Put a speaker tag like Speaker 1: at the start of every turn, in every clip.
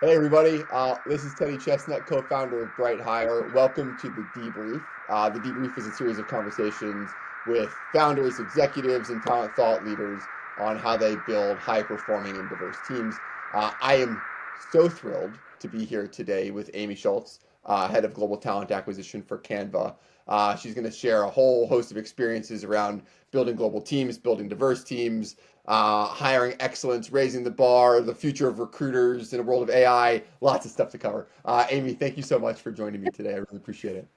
Speaker 1: Hey everybody, this is Teddy Chestnut, co-founder of Bright Hire. Welcome to the Debrief. The Debrief is a series of conversations with founders, executives, and talent thought leaders on how they build high-performing and diverse teams. I am so thrilled to be here today with Amy Schultz, head of global talent acquisition for Canva. She's going to share a whole host of experiences around building global teams, building diverse teams, hiring excellence, raising the bar, the future of recruiters in a world of AI, lots of stuff to cover. Amy, thank you so much for joining me today. I really appreciate it.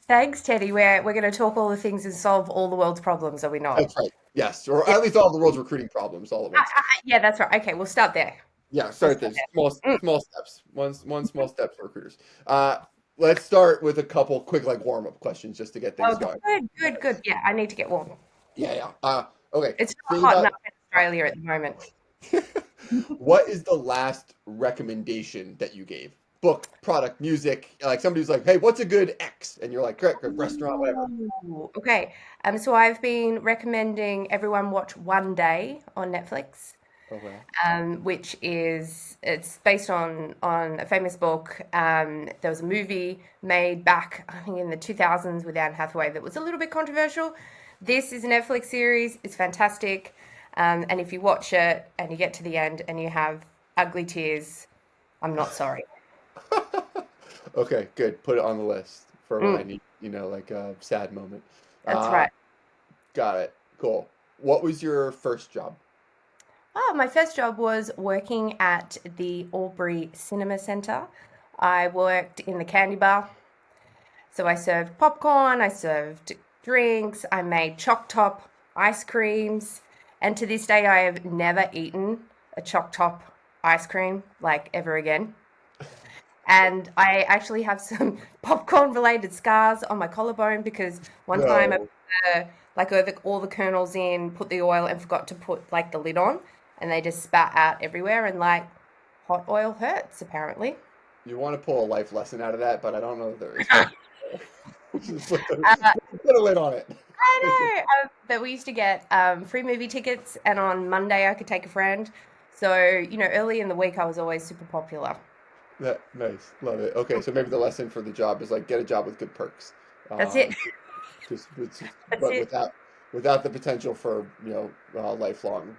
Speaker 2: Thanks, Teddy. We're going to talk all the things and solve all the world's problems, are we not?
Speaker 1: That's right. Yes, or
Speaker 2: Yeah,
Speaker 1: at least all the world's recruiting problems all at once.
Speaker 2: yeah, that's right. Okay, we'll start there.
Speaker 1: Yeah,
Speaker 2: We'll
Speaker 1: start
Speaker 2: start
Speaker 1: there. Small,
Speaker 2: there.
Speaker 1: small steps. One small step for recruiters. Uh, let's start with a couple quick like warm up questions just to get things
Speaker 2: Oh,
Speaker 1: going.
Speaker 2: good, good, good. Yeah, I need to get warm.
Speaker 1: Yeah, yeah. Okay.
Speaker 2: It's
Speaker 1: Thing
Speaker 2: not hot
Speaker 1: about
Speaker 2: enough in Australia at the moment.
Speaker 1: what is the last recommendation that you gave? Book, product, music. Like somebody's like, "Hey, what's a good X?" And you're like, "Great, great restaurant, whatever."
Speaker 2: Ooh, okay. So I've been recommending everyone watch One Day on Netflix,
Speaker 1: Okay.
Speaker 2: which is it's based on a famous book. There was a movie made back, I think, in the 2000s with Anne Hathaway that was a little bit controversial. This is a Netflix series. It's fantastic. And if you watch it and you get to the end and you have ugly tears, I'm not sorry.
Speaker 1: Okay, good. Put it on the list for when I
Speaker 2: Mm,
Speaker 1: need, like a sad moment.
Speaker 2: that's
Speaker 1: Uh,
Speaker 2: right.
Speaker 1: got it. Cool. What was your first job?
Speaker 2: Oh, my first job was working at the Albury Cinema Centre. I worked in the candy bar. So I served popcorn, I served drinks, I made choc top ice creams, and to this day I have never eaten a choc top ice cream like ever again. And I actually have some popcorn related scars on my collarbone because one time I
Speaker 1: No.
Speaker 2: put like over all the kernels in, put the oil and forgot to put like the lid on, and they just spat out everywhere, and like hot oil hurts apparently.
Speaker 1: You want to pull a life lesson out of that, but I don't know if there is one. Just
Speaker 2: Uh,
Speaker 1: put a lid on it.
Speaker 2: I know, but we used to get free movie tickets, and on Monday I could take a friend. So, early in the week I was always super popular.
Speaker 1: Nice. Love it. Okay, so maybe the lesson for the job is like get a job with good perks.
Speaker 2: That's it.
Speaker 1: Um,
Speaker 2: That's
Speaker 1: but
Speaker 2: it.
Speaker 1: without the potential for lifelong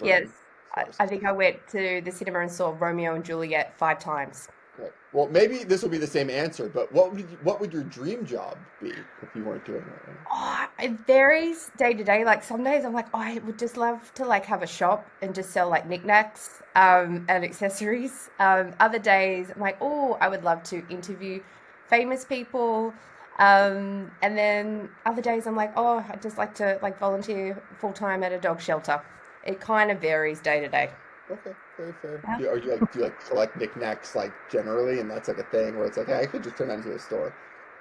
Speaker 2: Yes.
Speaker 1: burn
Speaker 2: I,
Speaker 1: scars.
Speaker 2: I think I went to the cinema and saw Romeo and Juliet 5 times.
Speaker 1: Right. Well, maybe this will be the same answer, but what would your dream job be if you weren't doing that? Right?
Speaker 2: Oh, it varies day to day. Like some days I'm like, oh, I would just love to like have a shop and just sell like knickknacks and accessories. Other days I'm like, oh, I would love to interview famous people. And then other days I'm like, oh, I'd just like to like volunteer full time at a dog shelter. It kind of varies day to day.
Speaker 1: Okay, very fair.
Speaker 2: Yeah.
Speaker 1: Do you like collect knickknacks like generally, and that's like a thing where it's like, hey, I could just turn that into a store.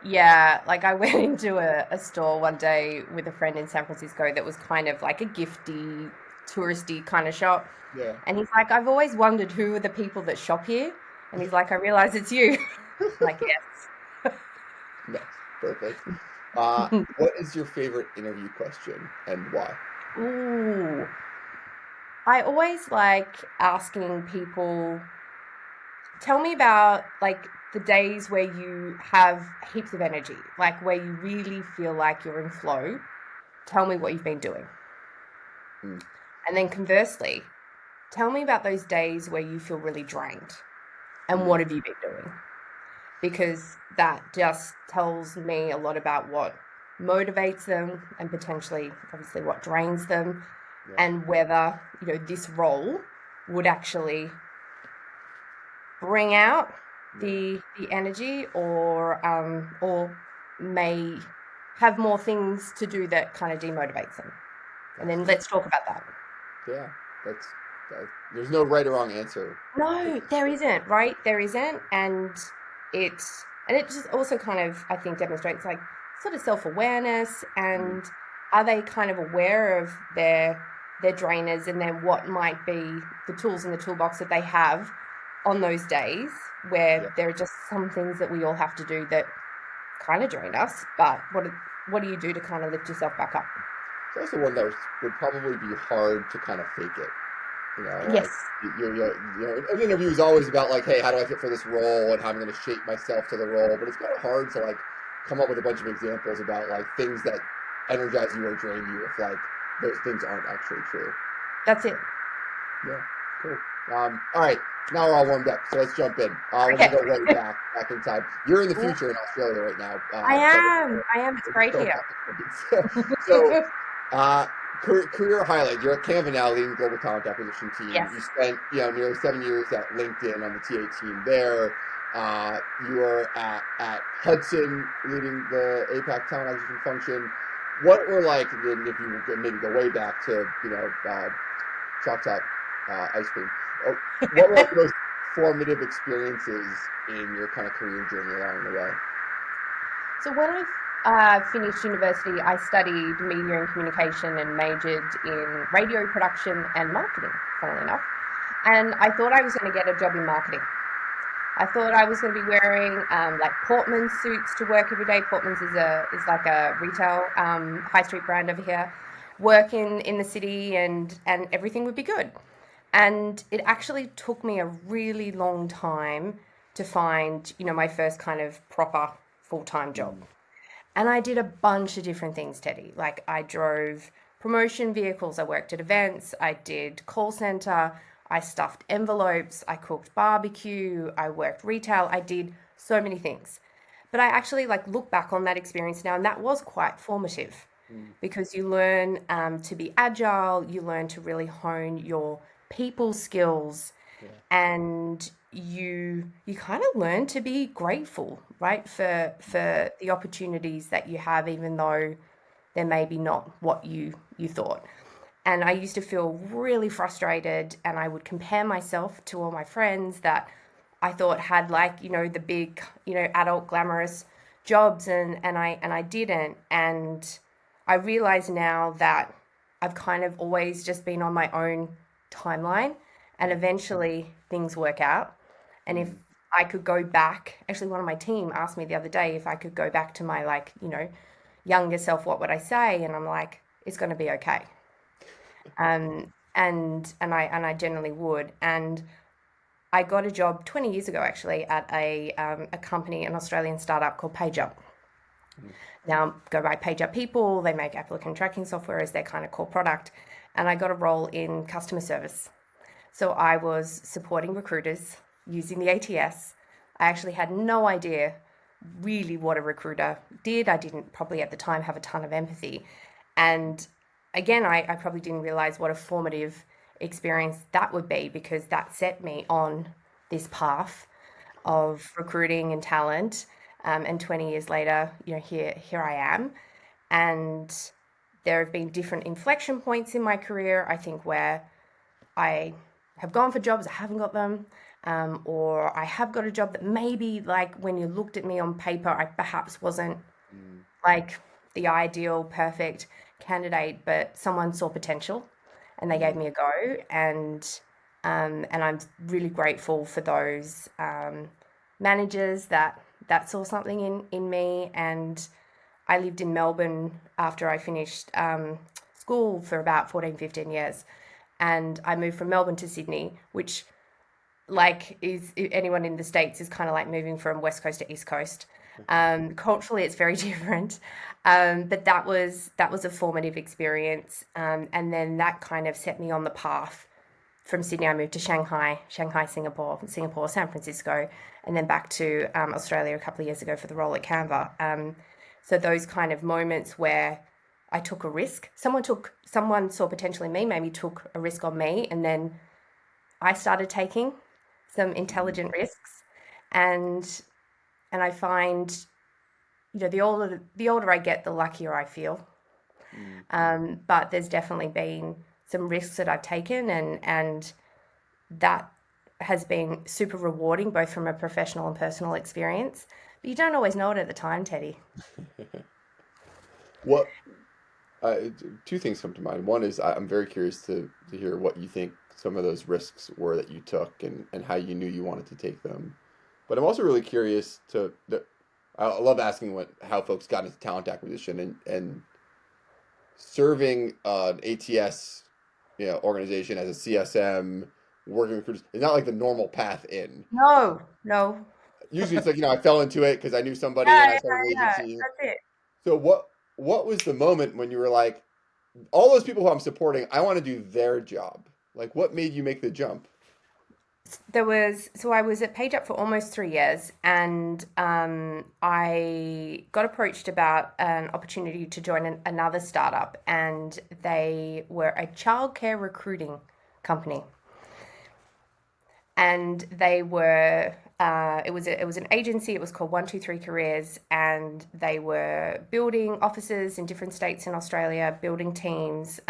Speaker 2: Yeah, like I went into a store one day with a friend in San Francisco that was kind of like a gifty, touristy kind of shop.
Speaker 1: Yeah.
Speaker 2: And he's like, I've always wondered who are the people that shop here. And he's like, I realize it's you. Like,
Speaker 1: Nice. Perfect.
Speaker 2: yes.
Speaker 1: What is your favorite interview question and why?
Speaker 2: Ooh. I always like asking people, tell me about like the days where you have heaps of energy, like where you really feel like you're in flow. Tell me what you've been doing.
Speaker 1: Hmm.
Speaker 2: And then conversely, tell me about those days where you feel really drained and
Speaker 1: Hmm.
Speaker 2: what have you been doing? Because that just tells me a lot about what motivates them and potentially, obviously, what drains them,
Speaker 1: Yeah.
Speaker 2: and whether, this role would actually bring out
Speaker 1: Yeah.
Speaker 2: the energy or may have more things to do that kind of demotivates them. And then
Speaker 1: Gotcha.
Speaker 2: let's talk about that.
Speaker 1: Yeah. That's there's no right or wrong answer.
Speaker 2: No, there isn't, right? There isn't, and it just also kind of I think demonstrates like sort of self-awareness
Speaker 1: Mm,
Speaker 2: and are they kind of aware of their drainers and then what might be the tools in the toolbox that they have on those days
Speaker 1: yeah.
Speaker 2: where there are just some things that we all have to do that kind of drain us, but what do you do to kind of lift yourself back up?
Speaker 1: It's also one that would probably be hard to kind of fake it. Like
Speaker 2: Yes.
Speaker 1: an interview is always about like, hey, how do I fit for this role and how I'm going to shape myself to the role. But it's kind of hard to like come up with a bunch of examples about like things that energize you or drain you if like those things aren't actually true.
Speaker 2: That's it.
Speaker 1: Yeah, cool. All right, now we're all warmed up, so let's jump in. We're gonna
Speaker 2: Okay.
Speaker 1: go way back in time. You're in the
Speaker 2: Ooh,
Speaker 1: future in Australia right now.
Speaker 2: I
Speaker 1: So
Speaker 2: am. I am. It's great here.
Speaker 1: so, uh, career highlight. You're at Canva now, leading the global talent acquisition team.
Speaker 2: Yes.
Speaker 1: You spent nearly 7 years at LinkedIn on the TA team there. You are at Hudson, leading the APAC talent acquisition function. What were like, if you maybe go way back to Chalk Top ice cream. What were like the most formative experiences in your kind of career journey along the way?
Speaker 2: So when I finished university, I studied media and communication and majored in radio production and marketing, funnily enough. And I thought I was going to get a job in marketing. I thought I was going to be wearing like Portman suits to work every day. Portman's is like a retail high street brand over here. Work in the city and everything would be good. And it actually took me a really long time to find, my first kind of proper full-time job.
Speaker 1: Mm,
Speaker 2: And I did a bunch of different things, Teddy. Like I drove promotion vehicles, I worked at events, I did call center, I stuffed envelopes, I cooked barbecue, I worked retail, I did so many things. But I actually like look back on that experience now, and that was quite formative
Speaker 1: mm,
Speaker 2: because you learn to be agile, you learn to really hone your people skills,
Speaker 1: yeah.
Speaker 2: and you kind of learn to be grateful, right, for the opportunities that you have, even though they're maybe not what you thought. And I used to feel really frustrated, and I would compare myself to all my friends that I thought had like, the big, adult glamorous jobs, and I didn't. And I realize now that I've kind of always just been on my own timeline, and
Speaker 1: Mm,
Speaker 2: eventually things work out. And if
Speaker 1: mm,
Speaker 2: I could go back, actually one of my team asked me the other day if I could go back to my like, younger self, what would I say? And I'm like, it's going to be okay. And I generally would. And I got a job 20 years ago actually at a company, an Australian startup called PageUp.
Speaker 1: mm,
Speaker 2: Now go by PageUp People. They make applicant tracking software as their kind of core product. And I got a role in customer service. So I was supporting recruiters using the ATS. I actually had no idea really what a recruiter did. I didn't probably at the time have a ton of empathy. And again, I probably didn't realize what a formative experience that would be, because that set me on this path of recruiting and talent. And 20 years later, here I am. And there have been different inflection points in my career, I think, where I have gone for jobs, I haven't got them, or I have got a job that maybe, like, when you looked at me on paper, I perhaps wasn't
Speaker 1: mm,
Speaker 2: like the ideal, perfect candidate, but someone saw potential and they gave
Speaker 1: mm,
Speaker 2: me a go, and I'm really grateful for those managers that saw something in me. And I lived in Melbourne after I finished school for about 14, 15 years. And I moved from Melbourne to Sydney, which, like, is anyone in the States is kind of like moving from West Coast to East Coast. Culturally, it's very different. But that was a formative experience. And then that kind of set me on the path. From Sydney, I moved to Shanghai, Singapore, San Francisco, and then back to Australia a couple of years ago for the role at Canva. So those kind of moments where I took a risk, someone saw potential in me, maybe took a risk on me, and then I started taking some
Speaker 1: mm,
Speaker 2: intelligent risks, and I find, the older I get, the luckier I feel.
Speaker 1: mm.
Speaker 2: But there's definitely been some risks that I've taken, and that has been super rewarding, both from a professional and personal experience. But you don't always know it at the time, Teddy.
Speaker 1: What uh, two things come to mind. One is I'm very curious to hear what you think some of those risks were that you took and how you knew you wanted to take them. But I'm also really curious I love asking how folks got into talent acquisition and serving an ATS organization as a CSM, working with recruiters. It's not like the normal path in.
Speaker 2: No, no.
Speaker 1: Usually it's like, I fell into it because I knew somebody
Speaker 2: Yeah,
Speaker 1: and I
Speaker 2: yeah,
Speaker 1: started an
Speaker 2: yeah.
Speaker 1: agency.
Speaker 2: That's it.
Speaker 1: So what was the moment when you were like, all those people who I'm supporting, I want to do their job? Like, what made you make the jump?
Speaker 2: So I was at PageUp for almost 3 years, and I got approached about an opportunity to join another startup, and they were a childcare recruiting company. And they were it was an agency. It was called 123 Careers, and they were building offices in different states in Australia, building teams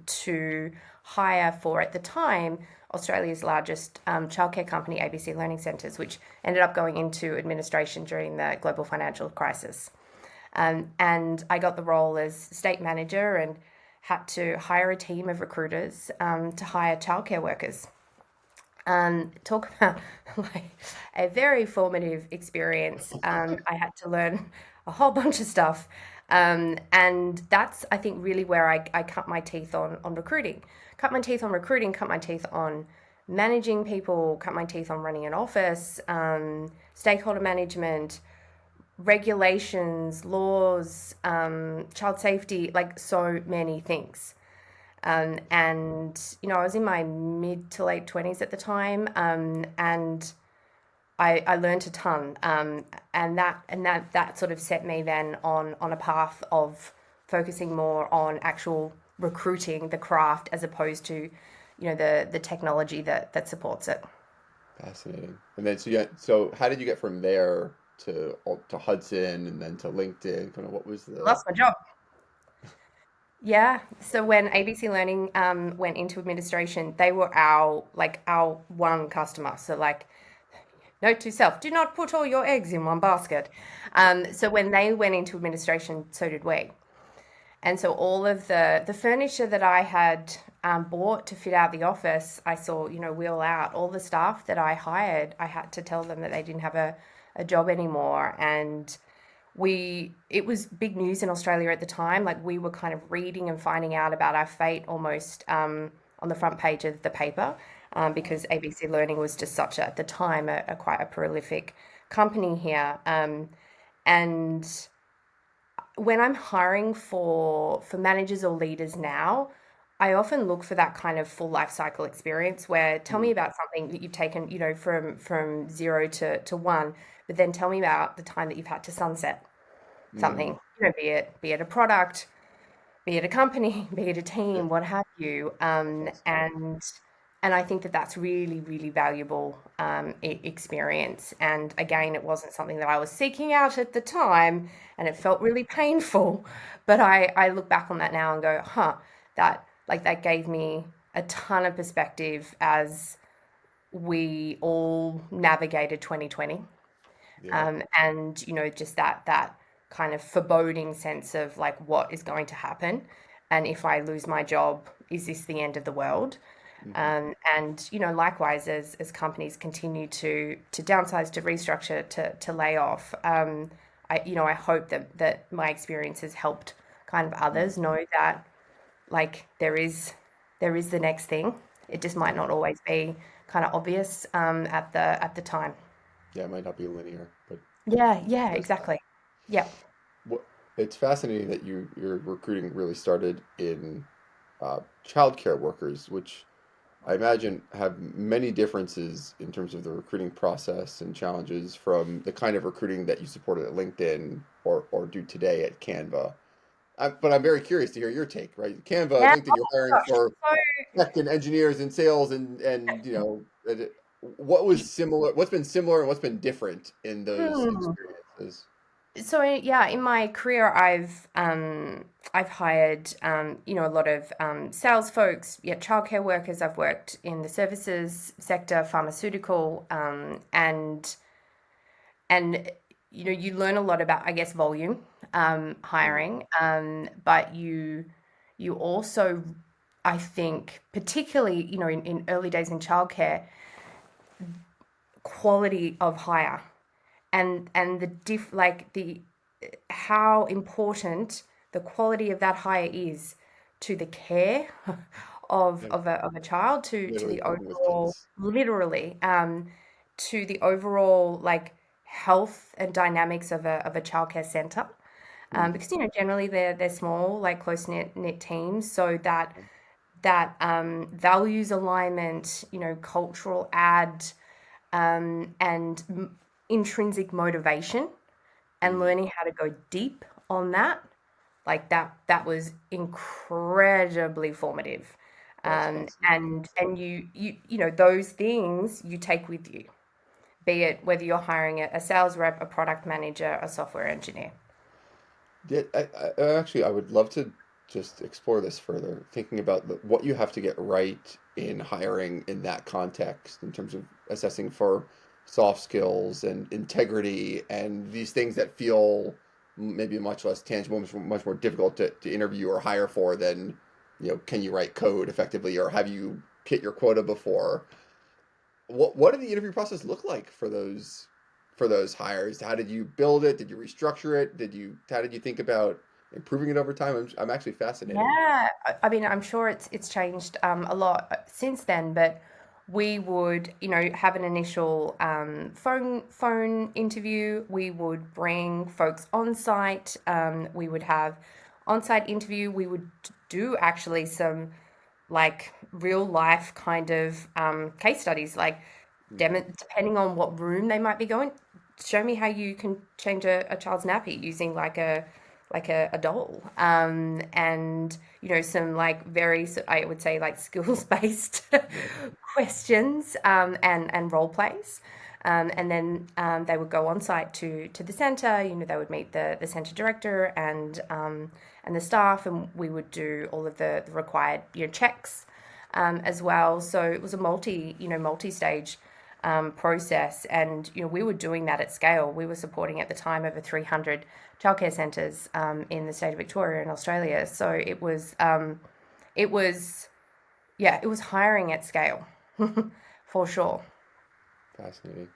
Speaker 2: to hire for, at the time, Australia's largest childcare company, ABC Learning Centres, which ended up going into administration during the global financial crisis. And I got the role as state manager and had to hire a team of recruiters to hire childcare workers. Talk about like a very formative experience. I had to learn a whole bunch of stuff. And that's, I think, really where I cut my teeth on recruiting. Cut my teeth on recruiting, cut my teeth on managing people, cut my teeth on running an office, stakeholder management, regulations, laws, child safety, like so many things. And I was in my mid to late 20s at the time, and I learned a ton, and that sort of set me then on a path of focusing more on actual recruiting the craft as opposed to the technology that supports it.
Speaker 1: Fascinating. And then so how did you get from there to Hudson and then to LinkedIn? Kind of what was the
Speaker 2: Lost my job. Yeah. So when ABC Learning went into administration, they were our one customer. So like, note to self: do not put all your eggs in one basket. So when they went into administration, so did we. And so all of the furniture that I had bought to fit out the office, I saw, wheel out. All the staff that I hired, I had to tell them that they didn't have a job anymore. And it was big news in Australia at the time. Like, we were kind of reading and finding out about our fate almost on the front page of the paper, because ABC Learning was just such at the time, a quite a prolific company here. And when I'm hiring for managers or leaders now, I often look for that kind of full life cycle experience where, tell me
Speaker 1: Mm,
Speaker 2: about something that you've taken, from zero to one, but then tell me about the time that you've had to sunset
Speaker 1: mm,
Speaker 2: something, be it a product, be it a company, be it a
Speaker 1: yeah,
Speaker 2: team, what have you.
Speaker 1: fascinating.
Speaker 2: And I think that that's really, really valuable experience. And again, it wasn't something that I was seeking out at the time, and it felt really painful. But I look back on that now and go, huh, that gave me a ton of perspective as we all navigated 2020.
Speaker 1: Yeah.
Speaker 2: And just that kind of foreboding sense of like, what is going to happen, and if I lose my job, is this the end of the world?
Speaker 1: Hmm.
Speaker 2: And likewise, as companies continue to downsize, to restructure, to lay off, I hope that my experience has helped kind of
Speaker 1: Mm,
Speaker 2: others know that, like, there is the next thing. It just might
Speaker 1: yeah.
Speaker 2: not always be kind of obvious at the time.
Speaker 1: Yeah, it might not be linear, but
Speaker 2: Yeah, yeah,
Speaker 1: does that.
Speaker 2: exactly. Yeah.
Speaker 1: What it's fascinating that your recruiting really started in childcare workers, which I imagine have many differences in terms of the recruiting process and challenges from the kind of recruiting that you supported at LinkedIn or do today at Canva. But I'm very curious to hear your take, right? Canva,
Speaker 2: Yeah.
Speaker 1: LinkedIn, you're hiring
Speaker 2: Gosh.
Speaker 1: for
Speaker 2: So,
Speaker 1: tech and engineers and sales and what was similar, what's been similar and what's been different in those
Speaker 2: hmm.
Speaker 1: experiences?
Speaker 2: So yeah, in my career, I've hired a lot of sales folks, yeah, childcare workers. I've worked in the services sector, pharmaceutical, and you learn a lot about, I guess, volume
Speaker 1: Mm,
Speaker 2: hiring, but you also, I think, particularly in early days in childcare, quality of hire, and the how important the quality of that hire is to the care
Speaker 1: Yeah.
Speaker 2: of a child to
Speaker 1: Literally
Speaker 2: the
Speaker 1: working with
Speaker 2: overall,
Speaker 1: kids.
Speaker 2: literally, to the overall like health and dynamics of a childcare center.
Speaker 1: Mm-hmm.
Speaker 2: Because generally they're small, like close knit teams, so that values alignment, cultural and intrinsic motivation, and
Speaker 1: Mm-hmm.
Speaker 2: learning how to go deep on that, like that was incredibly formative.
Speaker 1: That's fascinating.
Speaker 2: And those things you take with you, be it whether you're hiring a sales rep, a product manager, a software engineer.
Speaker 1: Yeah, actually, I would love to just explore this further, thinking about what you have to get right in hiring in that context, in terms of assessing for soft skills and integrity and these things that feel maybe much less tangible, much more difficult to interview or hire for than, can you write code effectively or have you hit your quota before? What did the interview process look like for those hires? How did you build it? Did you restructure it? How did you think about improving it over time? I'm actually fascinated.
Speaker 2: Yeah, I mean, I'm sure it's changed a lot since then, but we would, have an initial phone interview. We would bring folks on site. We would have on-site interview. We would do actually some like real life kind of case studies, like
Speaker 1: Hmm.
Speaker 2: depending on what room they might be going. Show me how you can change a child's nappy using a doll, and some like I would say like skills based
Speaker 1: Yeah.
Speaker 2: questions, and role plays. And then they would go on site to the center. They would meet the center director and the staff, and we would do all of the required checks as well. So it was a multi-stage process, and we were doing that at scale. We were supporting at the time over 300 childcare centres in the state of Victoria in Australia. So it was yeah, it was hiring at scale for sure.
Speaker 1: Fascinating.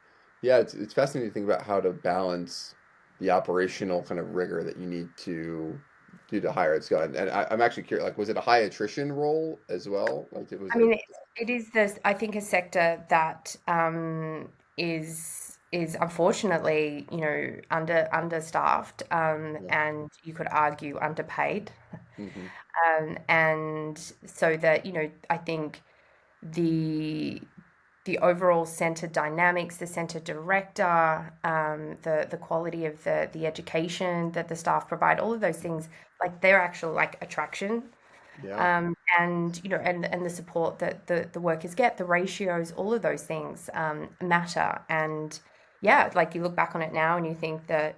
Speaker 1: Yeah, it's fascinating to think about how to balance the operational kind of rigor that you need to do to hire at scale. And I'm actually curious, like, was it a high attrition role as well? Like, was
Speaker 2: I
Speaker 1: it?
Speaker 2: mean, it is this. I think a sector that is unfortunately, understaffed,
Speaker 1: Yeah.
Speaker 2: and you could argue underpaid,
Speaker 1: Hmm.
Speaker 2: and so that I think the the overall center dynamics, the center director, the quality of the education that the staff provide, all of those things, like their actual like attraction,
Speaker 1: Yeah.
Speaker 2: and and the support that the workers get, the ratios, all of those things matter. And yeah, like you look back on it now and you think that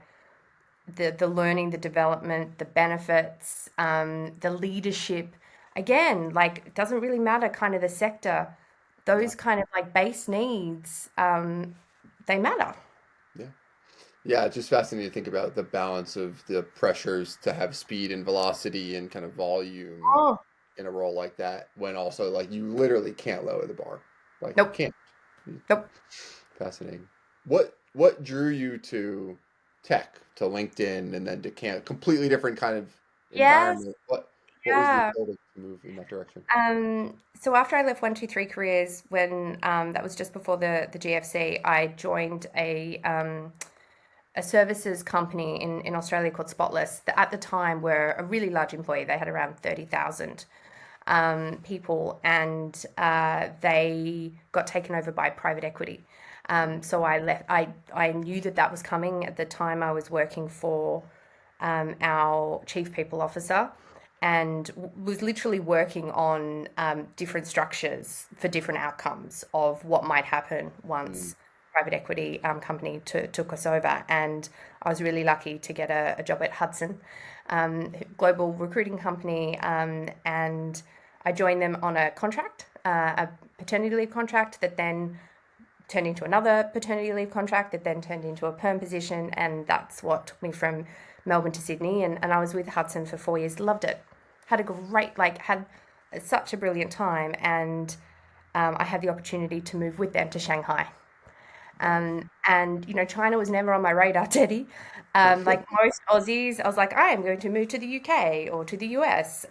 Speaker 2: the learning, the development, the benefits, the leadership, again, like it doesn't really matter kind of the sector,
Speaker 1: Yeah.
Speaker 2: those kind of like base needs, they matter.
Speaker 1: Yeah. Yeah, it's just fascinating to think about the balance of the pressures to have speed and velocity and kind of volume
Speaker 2: Oh,
Speaker 1: in a role like that when also like you literally can't lower the bar. Like you
Speaker 2: nope,
Speaker 1: can't.
Speaker 2: nope.
Speaker 1: Fascinating. What drew you to tech, to LinkedIn, and then to completely different kind of
Speaker 2: Yes,
Speaker 1: environment? What was the
Speaker 2: yeah.
Speaker 1: appeal to move in that direction?
Speaker 2: So after I left 123 Careers, when that was just before the GFC, I joined a services company in Australia called Spotless, that at the time were a really large employer. They had around 30,000 people, and they got taken over by private equity. So I left. I knew that was coming. At the time, I was working for our chief people officer, and was literally working on different structures for different outcomes of what might happen
Speaker 1: Mm,
Speaker 2: once private equity company took us over. And I was really lucky to get a job at Hudson, global recruiting company, and I joined them on a contract, a paternity leave contract that then turned into another paternity leave contract that then turned into a perm position, and that's what took me from Melbourne to Sydney. And I was with Hudson for 4 years, loved it, had a great, like, had such a brilliant time, and I had the opportunity to move with them to Shanghai.
Speaker 1: wow.
Speaker 2: And China was never on my radar, Teddy. Like most Aussies, I was like, I am going to move to the UK or to the US.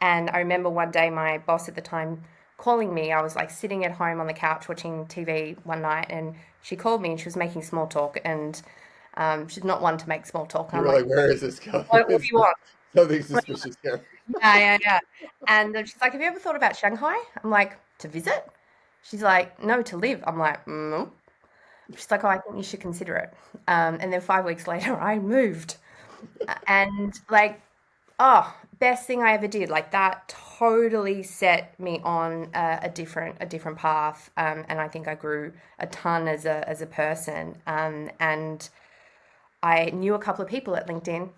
Speaker 2: And I remember one day my boss at the time calling me. I was like sitting at home on the couch watching TV one night, and she called me and she was making small talk. And she's not one to make small talk. And
Speaker 1: You
Speaker 2: I'm
Speaker 1: were
Speaker 2: like,
Speaker 1: like, where is this going?
Speaker 2: what do you want?
Speaker 1: Something suspicious here.
Speaker 2: Yeah, yeah, yeah. And she's like, have you ever thought about Shanghai? I'm like, to visit? She's like, no, to live. I'm like, no. She's like, oh, I think you should consider it. And then 5 weeks later, I moved. And like, oh, best thing I ever did. Like that totally set me on a different path. And I think I grew a ton as a person. And I knew a couple of people at LinkedIn,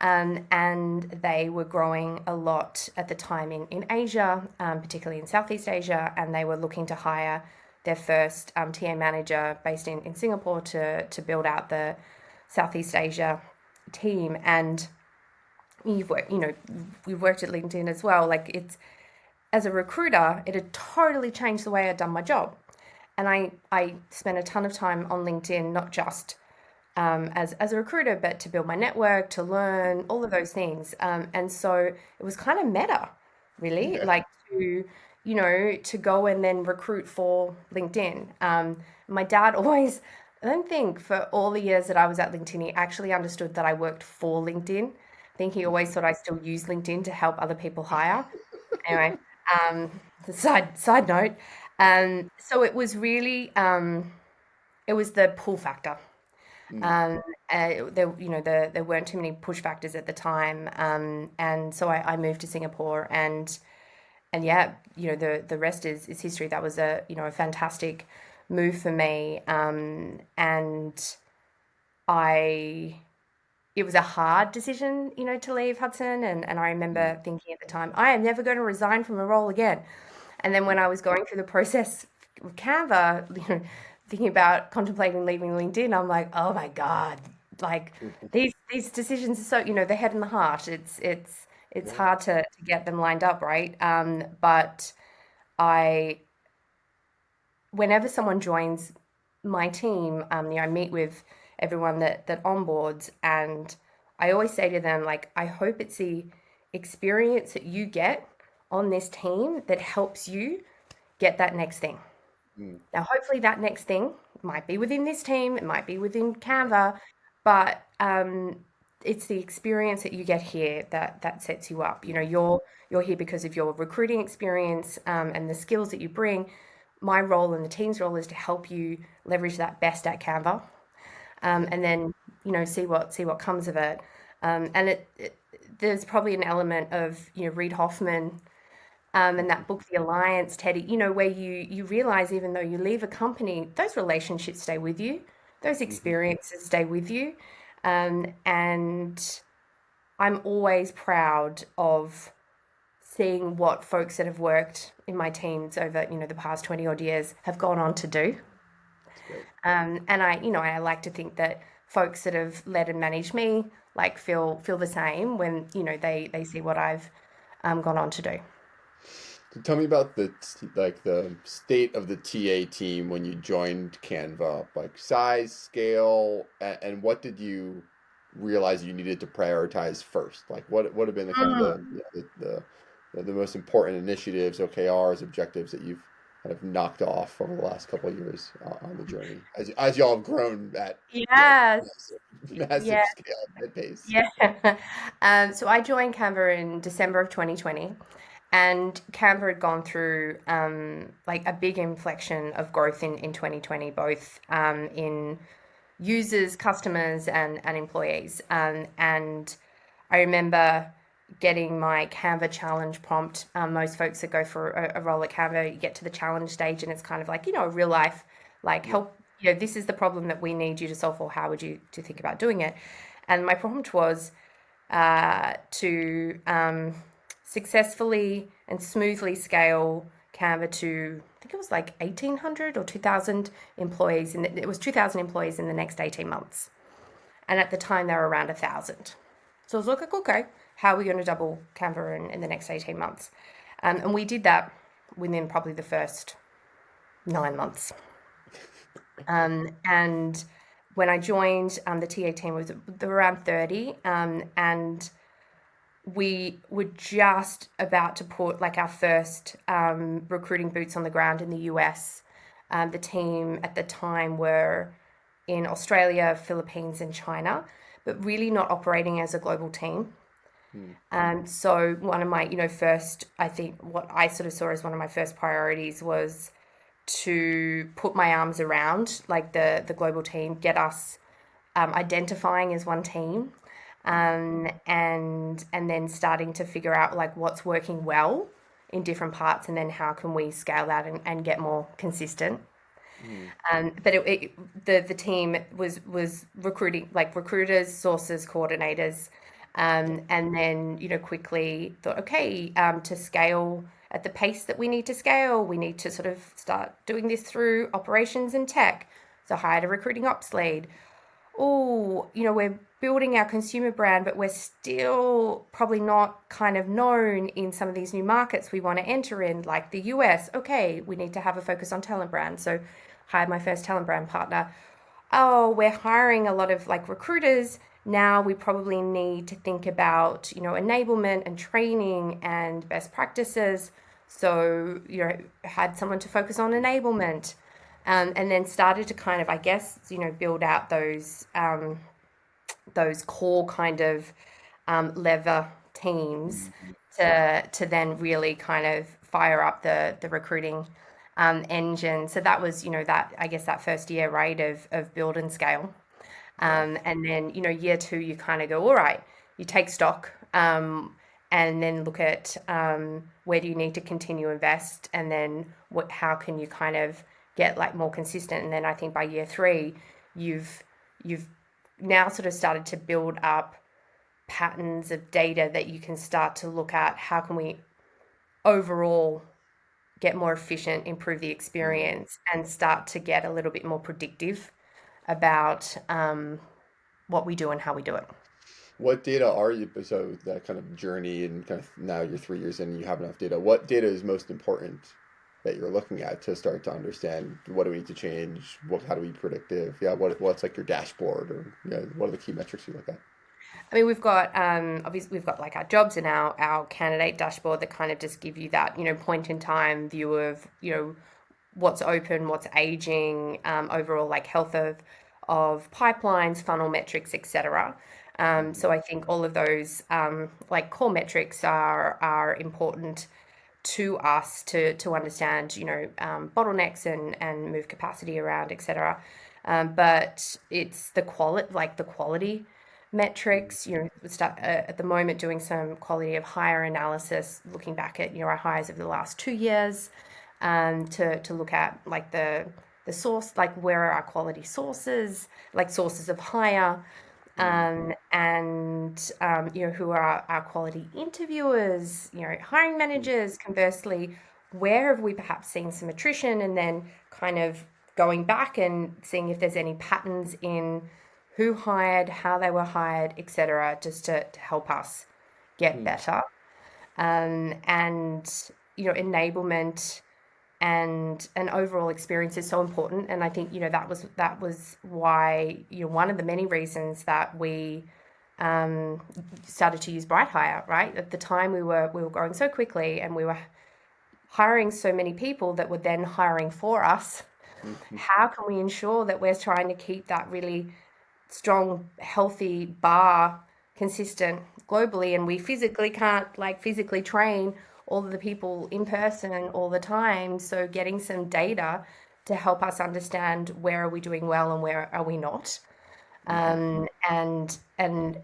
Speaker 2: and they were growing a lot at the time in Asia, particularly in Southeast Asia, and they were looking to hire their first TA manager based in Singapore to build out the Southeast Asia team. And we've worked at LinkedIn as well. Like it's as a recruiter, it had totally changed the way I'd done my job. And I spent a ton of time on LinkedIn, not just as a recruiter, but to build my network, to learn all of those things. And so it was kind of meta, really,
Speaker 1: Yeah.
Speaker 2: like to go and then recruit for LinkedIn. My dad always, I don't think for all the years that I was at LinkedIn, he actually understood that I worked for LinkedIn. I think he always thought I still use LinkedIn to help other people hire. Anyway, um, side note. So it was really, it was the pull factor.
Speaker 1: Mm.
Speaker 2: Um, there weren't too many push factors at the time, and so I moved to Singapore, and yeah, the rest is history. That was a fantastic move for me, and I it was a hard decision, to leave Hudson, and I
Speaker 1: Mm.
Speaker 2: remember thinking at the time, I am never going to resign from a role again. And then when I was going through the process with Canva, thinking about contemplating leaving LinkedIn, I'm like, oh my God, like these decisions are so, the head and the heart. It's
Speaker 1: Yeah.
Speaker 2: hard to get them lined up, right? But I whenever someone joins my team, I meet with everyone that onboards, and I always say to them, like, I hope it's the experience that you get on this team that helps you get that next thing.
Speaker 1: Mm.
Speaker 2: Now, hopefully, that next thing might be within this team, it might be within Canva, but it's the experience that you get here that sets you up. You're here because of your recruiting experience, and the skills that you bring. My role and the team's role is to help you leverage that best at Canva,
Speaker 1: Yeah.
Speaker 2: and then see what comes of it. And there's probably an element of Reid Hoffman, and that book, The Alliance, Teddy, where you realize even though you leave a company, those relationships stay with you, those
Speaker 1: Mhm.
Speaker 2: experiences stay with you. And I'm always proud of seeing what folks that have worked in my teams over, the past 20 odd years have gone on to do.
Speaker 1: That's great.
Speaker 2: And I like to think that folks that have led and managed me like feel the same when, they see what I've gone on to do.
Speaker 1: So tell me about the state of the TA team when you joined Canva, like size, scale, and what did you realize you needed to prioritize first? Like what have been the kind of
Speaker 2: Mm.
Speaker 1: the most important initiatives, OKRs, objectives that you've kind of knocked off over the last couple of years on the journey as y'all have grown at
Speaker 2: Yes.
Speaker 1: massive
Speaker 2: Yeah.
Speaker 1: scale at pace.
Speaker 2: Yeah. So I joined Canva in December of 2020, and Canva had gone through like a big inflection of growth in 2020, both in users, customers, and employees. And I remember getting my Canva challenge prompt. Most folks that go for a role at Canva, you get to the challenge stage, and it's kind of like, a real life, like
Speaker 1: Yeah.
Speaker 2: help, this is the problem that we need you to solve, or how would you to think about doing it? And my prompt was to successfully and smoothly scale Canva to, I think it was like 1,800 or 2,000 employees, and it was 2,000 employees in the next 18 months. And at the time, they were around 1,000. So I was like, okay, how are we going to double Canva in the next 18 months? And we did that within probably the first 9 months. And when I joined, the TA team was there were around 30, and we were just about to put like our first recruiting boots on the ground in the US. The team at the time were in Australia, Philippines, and China, but really not operating as a global team.
Speaker 1: Mm.
Speaker 2: So one of my, first, I think what I sort of saw as one of my first priorities was to put my arms around like the global team, get us identifying as one team, and then starting to figure out like what's working well in different parts, and then how can we scale that and get more consistent.
Speaker 1: Mm.
Speaker 2: But the team was recruiting like recruiters, sources, coordinators, and then quickly thought, okay, to scale at the pace that we need to scale, we need to sort of start doing this through operations and tech. So hired a recruiting ops lead. Oh, we're building our consumer brand, but we're still probably not kind of known in some of these new markets we want to enter in, like the US. Okay, we need to have a focus on talent brand. So hired my first talent brand partner. Oh, we're hiring a lot of like recruiters. Now we probably need to think about, enablement and training and best practices. So, had someone to focus on enablement, and then started to kind of, I guess, build out those core kind of lever teams
Speaker 1: Mm.
Speaker 2: to then really kind of fire up the recruiting engine. So that was, that I guess that first year, right, of build and scale.
Speaker 1: Yeah.
Speaker 2: And then, year two, you kind of go, all right, you take stock, and then look at where do you need to continue to invest, and then how can you kind of get like more consistent. And then I think by year three, you've now sort of started to build up patterns of data that you can start to look at. How can we overall get more efficient, improve the
Speaker 1: Mm.
Speaker 2: experience, and start to get a little bit more predictive about what we do and how we do it.
Speaker 1: What data are you, so that kind of journey and kind of now you're 3 years in and you have enough data, what data is most important that you're looking at to start to understand what do we need to change, how do we be predictive? Yeah, what's like your dashboard, or what are the key metrics you look at?
Speaker 2: I mean, we've got obviously we've got like our jobs and our candidate dashboard that kind of just give you that point in time view of what's open, what's aging, overall like health of pipelines, funnel metrics, etc.
Speaker 1: Mm.
Speaker 2: So I think all of those like core metrics are important to us to understand bottlenecks and move capacity around, etc. But it's the quality metrics. We start at the moment doing some quality of hire analysis, looking back at our hires over the last 2 years, to look at like the source, like where are our quality sources, like sources of hire,
Speaker 1: Mm.
Speaker 2: and who are our quality interviewers, hiring
Speaker 1: Mm.
Speaker 2: managers. Conversely, where have we perhaps seen some attrition, and then kind of going back and seeing if there's any patterns in who hired, how they were hired, etc., just to help us get
Speaker 1: Mm.
Speaker 2: better. And enablement and an overall experience is so important. And I think that was why one of the many reasons that we started to use Bright Hire. Right at the time, we were growing so quickly, and we were hiring so many people that were then hiring for us.
Speaker 1: Mm.
Speaker 2: How can we ensure that we're trying to keep that really strong, healthy bar consistent globally, and we physically can't like physically train all of the people in person all the time. So getting some data to help us understand where are we doing well and where are we not.
Speaker 1: Mhm.
Speaker 2: And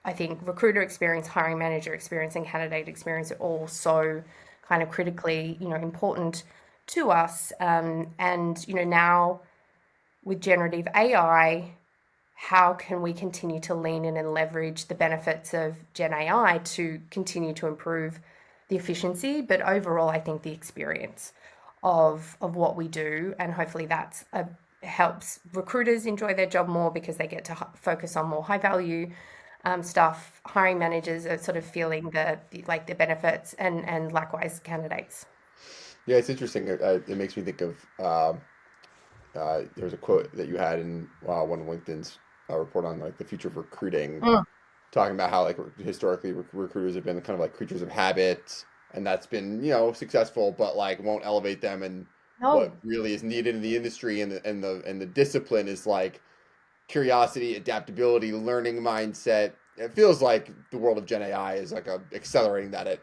Speaker 2: I think recruiter experience, hiring manager experience, and candidate experience are all so kind of critically, important to us. And now with generative AI, how can we continue to lean in and leverage the benefits of Gen AI to continue to improve the efficiency, but overall, I think the experience of what we do, and hopefully that's helps recruiters enjoy their job more because they get to focus on more high value stuff. Hiring managers are sort of feeling like the benefits, and likewise candidates.
Speaker 1: Yeah, it's interesting. It makes me think of there was a quote that you had in one of LinkedIn's report on like the future of recruiting. talking about how like historically recruiters have been kind of like creatures of habit, and that's been successful, but like won't elevate them. And what
Speaker 2: No.
Speaker 1: really is needed in the industry and the discipline is like curiosity, adaptability, learning mindset. It feels like the world of Gen AI is like accelerating that at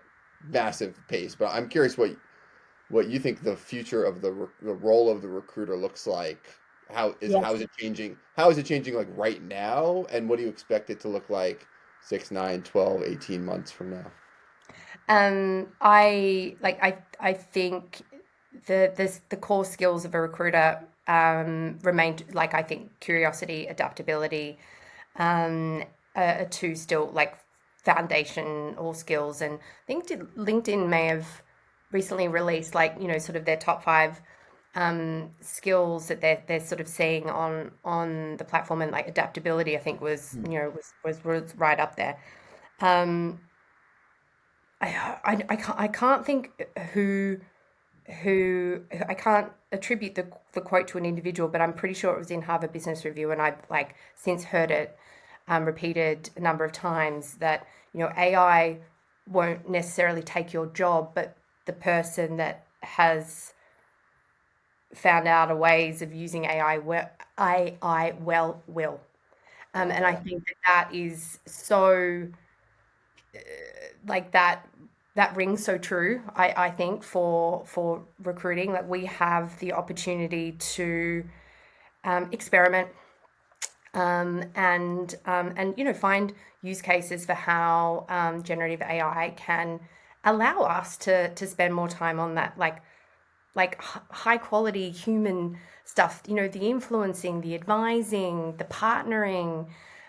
Speaker 1: massive pace. But I'm curious what you think the future of the role of the recruiter looks like. How
Speaker 2: Yes.
Speaker 1: is it changing? How is it changing like right now? And what do you expect it to look like 6, 9, 12, 18 months from now?
Speaker 2: I think the core skills of a recruiter remain like I think curiosity, adaptability, um, are two still like foundational skills. And I think LinkedIn may have recently released like sort of their top five skills that they're sort of seeing on the platform, and like adaptability I think was
Speaker 1: Hmm.
Speaker 2: was right up there. Um, I can't think who I can't attribute the quote to an individual, but I'm pretty sure it was in Harvard Business Review, and I've like since heard it repeated a number of times that AI won't necessarily take your job, but the person that has found out a ways of using AI well will.
Speaker 1: Wow,
Speaker 2: And I
Speaker 1: yeah.
Speaker 2: think that is so like that rings so true. I think for recruiting, like we have the opportunity to experiment and find use cases for how generative AI can allow us to spend more time on that high quality human stuff, the influencing, the advising, the partnering,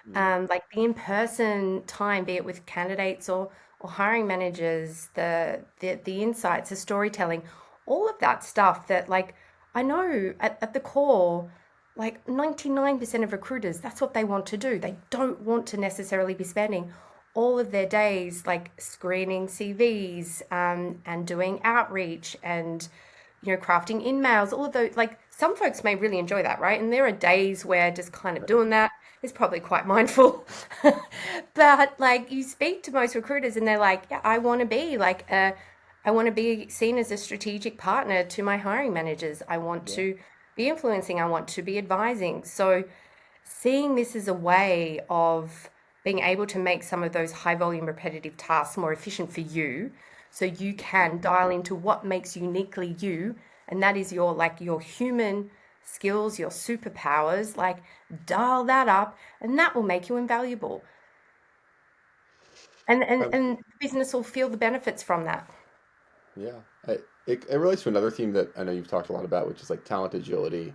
Speaker 1: Mm.
Speaker 2: like the in-person time, be it with candidates or hiring managers, the insights, the storytelling, all of that stuff that like I know at the core, like 99% of recruiters, that's what they want to do. They don't want to necessarily be spending all of their days like screening CVs and doing outreach and crafting in mails, all of those. Like some folks may really enjoy that, right? And there are days where just kind of doing that is probably quite mindful. But like you speak to most recruiters and they're like, yeah, I want to be seen as a strategic partner to my hiring managers. I want
Speaker 1: Yeah.
Speaker 2: to be influencing. I want to be advising. So seeing this as a way of being able to make some of those high volume repetitive tasks more efficient for you so you can dial into what makes uniquely you, and that is your human skills, your superpowers, like dial that up and that will make you invaluable,
Speaker 1: Um,
Speaker 2: and business will feel the benefits from that.
Speaker 1: yeah. It relates to another theme that I know you've talked a lot about, which is like talent agility.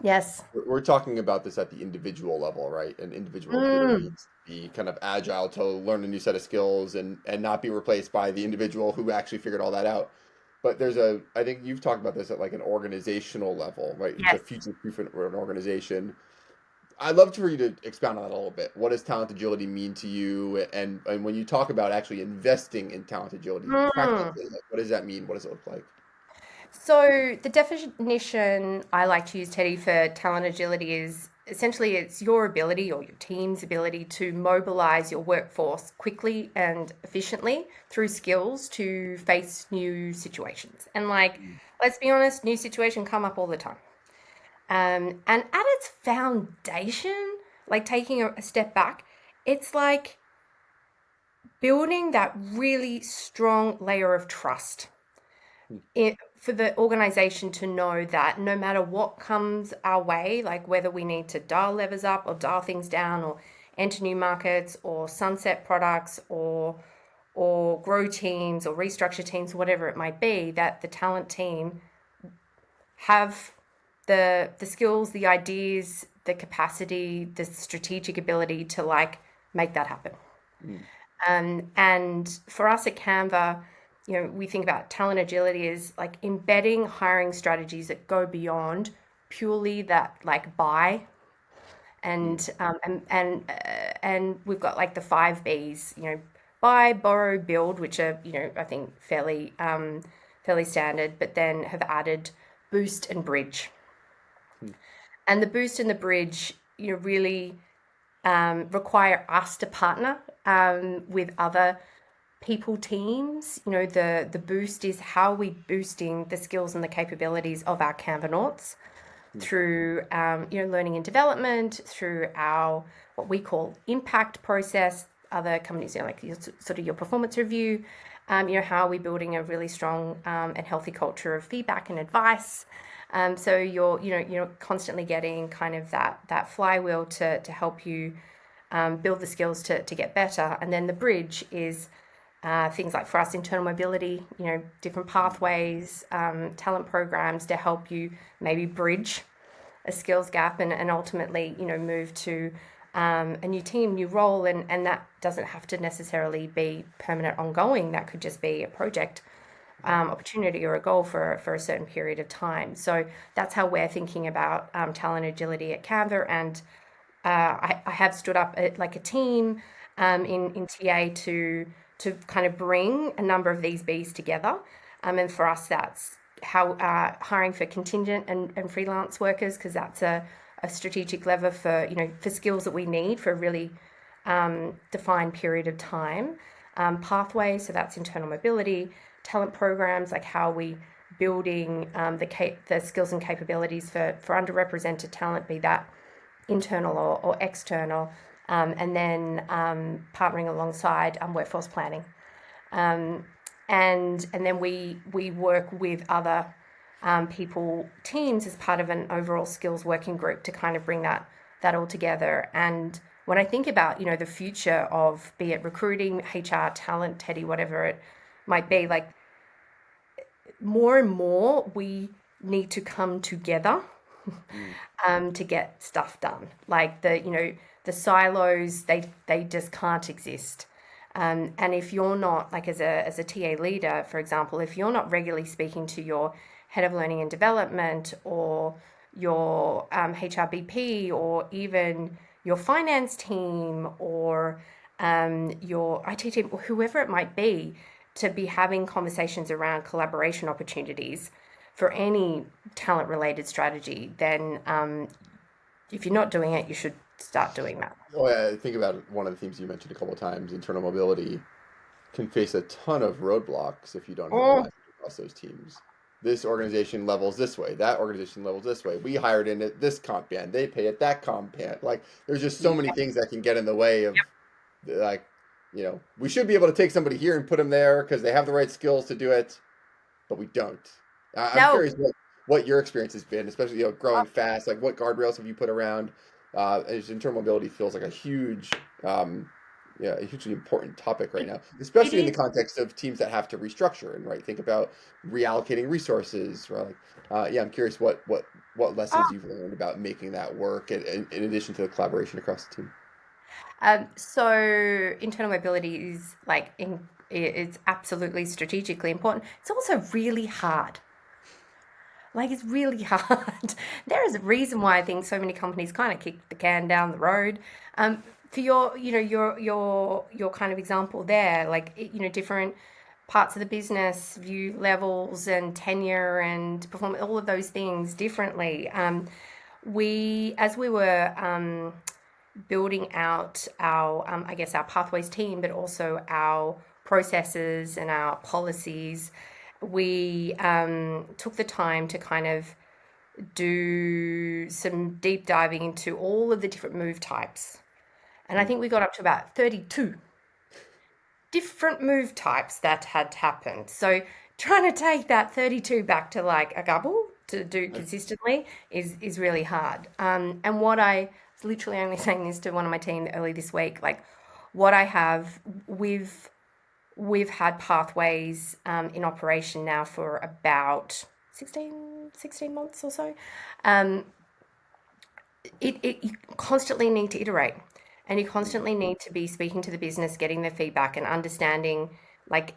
Speaker 2: Yes.
Speaker 1: We're talking about this at the individual level, right? An individual recruiter
Speaker 2: Mm.
Speaker 1: needs to be kind of agile to learn a new set of skills and not be replaced by the individual who actually figured all that out. But I think you've talked about this at like an organizational level, right? To
Speaker 2: Yes.
Speaker 1: future-proof an organization. I'd love for you to expound on that a little bit. What does talent agility mean to you? And when you talk about actually investing in talent agility,
Speaker 2: Mm.
Speaker 1: practically, like, what does that mean? What does it look like?
Speaker 2: So the definition I like to use, Teddy, for talent agility is essentially it's your ability or your team's ability to mobilize your workforce quickly and efficiently through skills to face new situations. And like,
Speaker 1: Mm.
Speaker 2: let's be honest, new situations come up all the time. And at its foundation, like taking a step back, it's like building that really strong layer of trust for the organization to know that no matter what comes our way, like whether we need to dial levers up or dial things down or enter new markets or sunset products or grow teams or restructure teams, whatever it might be, that the talent team have the skills, the ideas, the capacity, the strategic ability to like make that happen.
Speaker 1: Mm.
Speaker 2: And for us at Canva, we think about talent agility as like embedding hiring strategies that go beyond purely that like buy
Speaker 1: Mm.
Speaker 2: and we've got like the five B's, buy, borrow, build, which are I think fairly standard, but then have added boost and bridge.
Speaker 1: Mm.
Speaker 2: And the boost and the bridge, really require us to partner with other people teams. The boost is how are we boosting the skills and the capabilities of our Canvanauts through learning and development, through our what we call impact process. Other companies, like sort of your performance review. How are we building a really strong and healthy culture of feedback and advice? So you're constantly getting kind of that flywheel to help you build the skills to get better. And then the bridge is things like, for us, internal mobility, different pathways, talent programs to help you maybe bridge a skills gap and ultimately, move to a new team, new role. And that doesn't have to necessarily be permanent, ongoing. That could just be a project opportunity or a goal for a certain period of time. So that's how we're thinking about talent agility at Canva. And I have stood up like a team in TA to kind of bring a number of these Bs together. And for us, that's how hiring for contingent and freelance workers, because that's a strategic lever for skills that we need for a really defined period of time. Pathways, so that's internal mobility. Talent programs, like how are we building the skills and capabilities for underrepresented talent, be that internal or external, and then partnering alongside workforce planning. And then we work with other people teams as part of an overall skills working group to kind of bring that all together. And when I think about the future of, be it recruiting, HR, talent, Teddy, whatever it might be, like more and more we need to come together to get stuff done. Like the silos, they just can't exist. And if you're not, like as a TA leader, for example, if you're not regularly speaking to your head of learning and development or your HRBP or even your finance team or your IT team or whoever it might be, to be having conversations around collaboration opportunities for any talent related strategy, then if you're not doing it, you should start doing that.
Speaker 1: Oh, yeah, I think about one of the themes you mentioned a couple of times. Internal mobility can face a ton of roadblocks if you don't have alignment across those teams. This organization levels this way, that organization levels this way. We hired in at this comp band, they pay at that comp band. Like, there's just so many things that can get in the way of, like, we should be able to take somebody here and put them there because they have the right skills to do it, but we don't. I'm
Speaker 2: No.
Speaker 1: curious what your experience has been, especially growing fast. Like, what guardrails have you put around? As internal mobility feels like a hugely important topic right now, especially in the context of teams that have to restructure and think about reallocating resources. Right? I'm curious what lessons you've learned about making that work, in addition to the collaboration across the team.
Speaker 2: So internal mobility is it's absolutely strategically important. It's also really hard. Like, it's really hard. There is a reason why I think so many companies kind of kick the can down the road. For your kind of example there, different parts of the business view levels and tenure and performance, all of those things differently. As we were building out our, our pathways team, but also our processes and our policies, we took the time to kind of do some deep diving into all of the different move types. And I think we got up to about 32 different move types that had happened. So trying to take that 32 back to like a couple to do consistently is really hard. And what I was literally only saying this to one of my team early this week, like what I have, we've had pathways in operation now for about 16 months or so. You constantly need to iterate, and you constantly need to be speaking to the business, getting their feedback and understanding, like,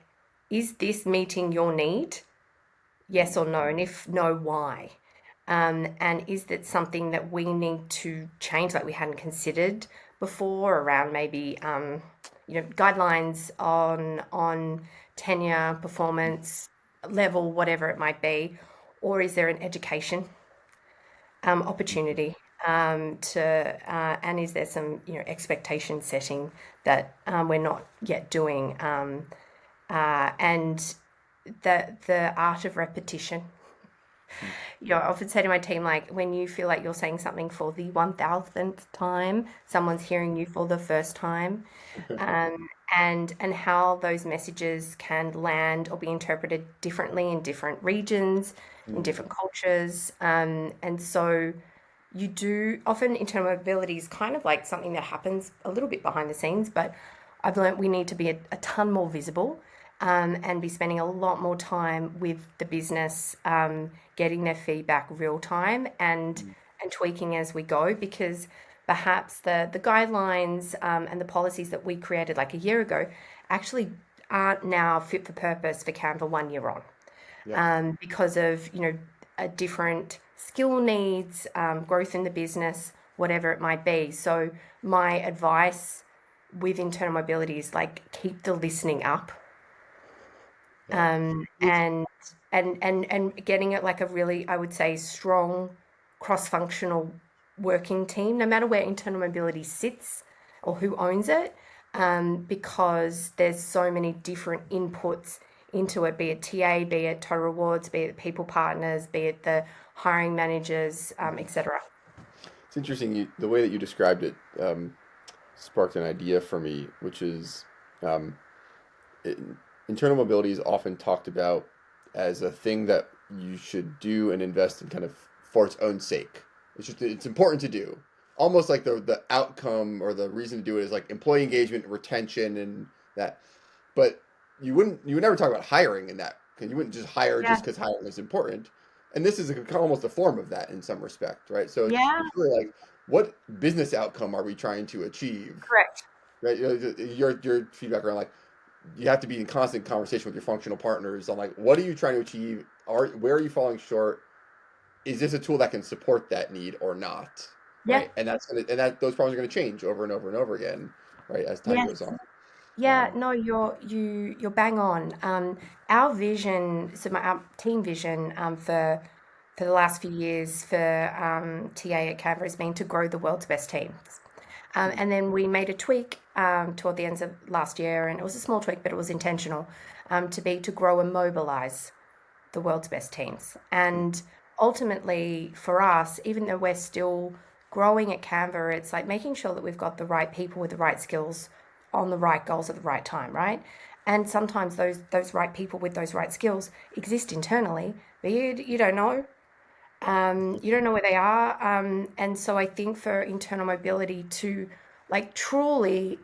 Speaker 2: is this meeting your need? Yes or no? And if no, why? And is that something that we need to change, like we hadn't considered before, around maybe guidelines on tenure, performance level, whatever it might be, or is there an education opportunity and is there some expectation setting that we're not yet doing, and the art of repetition. I often say to my team, like, when you feel like you're saying something for the 1000th time, someone's hearing you for the first time, um, and how those messages can land or be interpreted differently in different regions, in
Speaker 1: Mm.
Speaker 2: different cultures, and so you do often internal mobility is kind of like something that happens a little bit behind the scenes, but I've learned we need to be a ton more visible, and be spending a lot more time with the business, getting their feedback real time and tweaking as we go, because perhaps the guidelines, and the policies that we created like a year ago actually aren't now fit for purpose for Canva 1 year on,
Speaker 1: Yep.
Speaker 2: because of a different skill needs, growth in the business, whatever it might be. So my advice with internal mobility is like keep the listening up,
Speaker 1: Yeah. It's,
Speaker 2: and getting it like a really, I would say, strong cross-functional working team, no matter where internal mobility sits or who owns it, because there's so many different inputs into it, be it TA, be it total rewards, be it people partners, be it the hiring managers, etc.
Speaker 1: it's interesting. The way that you described it sparked an idea for me, which is um, it, internal mobility is often talked about as a thing that you should do and invest in kind of for its own sake. It's important to do. Almost like the outcome or the reason to do it is like employee engagement, retention, and that. But you would never talk about hiring in that because you wouldn't just hire
Speaker 2: Yeah,
Speaker 1: just because hiring is important. And this is almost a form of that in some respect, right? So
Speaker 2: yeah,
Speaker 1: it's really like what business outcome are we trying to achieve,
Speaker 2: correct.
Speaker 1: right? Your feedback around like you have to be in constant conversation with your functional partners on like what are you trying to achieve? Where are you falling short? Is this a tool that can support that need or not?
Speaker 2: Yeah,
Speaker 1: Right? And that those problems are gonna change over and over and over again, right, as time
Speaker 2: yes.
Speaker 1: goes on.
Speaker 2: Yeah,
Speaker 1: Um,
Speaker 2: no, you're bang on. Our vision, so our team vision, for the last few years for, TA at Canva has been to grow the world's best teams. And then we made a tweak, toward the end of last year, and it was a small tweak, but it was intentional, to grow and mobilize the world's best teams. And ultimately, for us, even though we're still growing at Canva, it's like making sure that we've got the right people with the right skills on the right goals at the right time, right? And sometimes those right people with those right skills exist internally, but you don't know. You don't know where they are. And so I think for internal mobility to like truly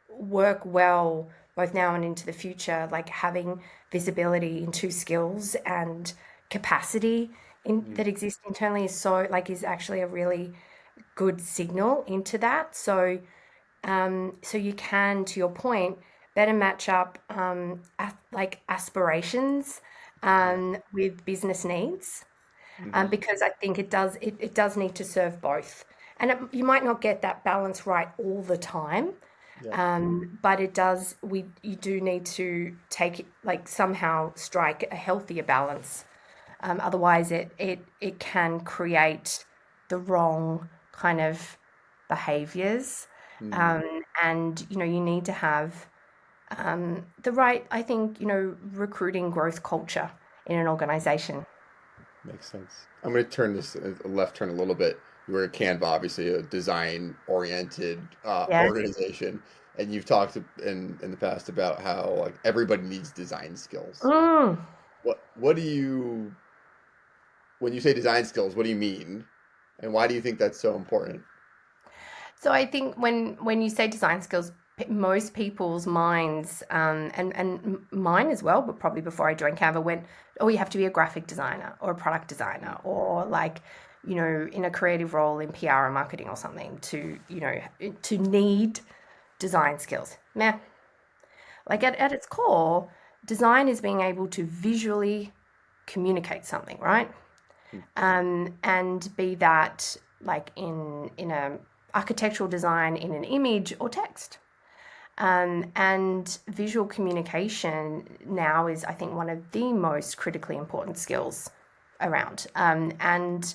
Speaker 2: work well both now and into the future, like having visibility into skills and capacity
Speaker 1: mm,
Speaker 2: that exist internally is actually a really good signal into that. So so you can, to your point, better match up, like aspirations,
Speaker 1: yeah.
Speaker 2: with business needs,
Speaker 1: Hmm.
Speaker 2: because I think it does need to serve both. And you might not get that balance right all the time,
Speaker 1: Yeah.
Speaker 2: but you do need to take it, like somehow strike a healthier balance. Otherwise, it can create the wrong kind of behaviors,
Speaker 1: Mm,
Speaker 2: um, and you need to have, the right, I think, recruiting growth culture in an organization.
Speaker 1: makes sense. I'm going to turn this a left turn a little bit. You were at Canva, obviously a design oriented
Speaker 2: Yeah.
Speaker 1: organization, and you've talked in the past about how like everybody needs design skills.
Speaker 2: Mm.
Speaker 1: What do you when you say design skills? What do you mean, and why do you think that's so important?
Speaker 2: So I think when you say design skills, most people's minds, and mine as well, but probably before I joined Canva, went, oh, you have to be a graphic designer or a product designer or like, in a creative role in PR or marketing or something to need design skills. Meh. Like at its core, design is being able to visually communicate something, right? And be that like in a architectural design, in an image or text. And visual communication now is, I think, one of the most critically important skills around. And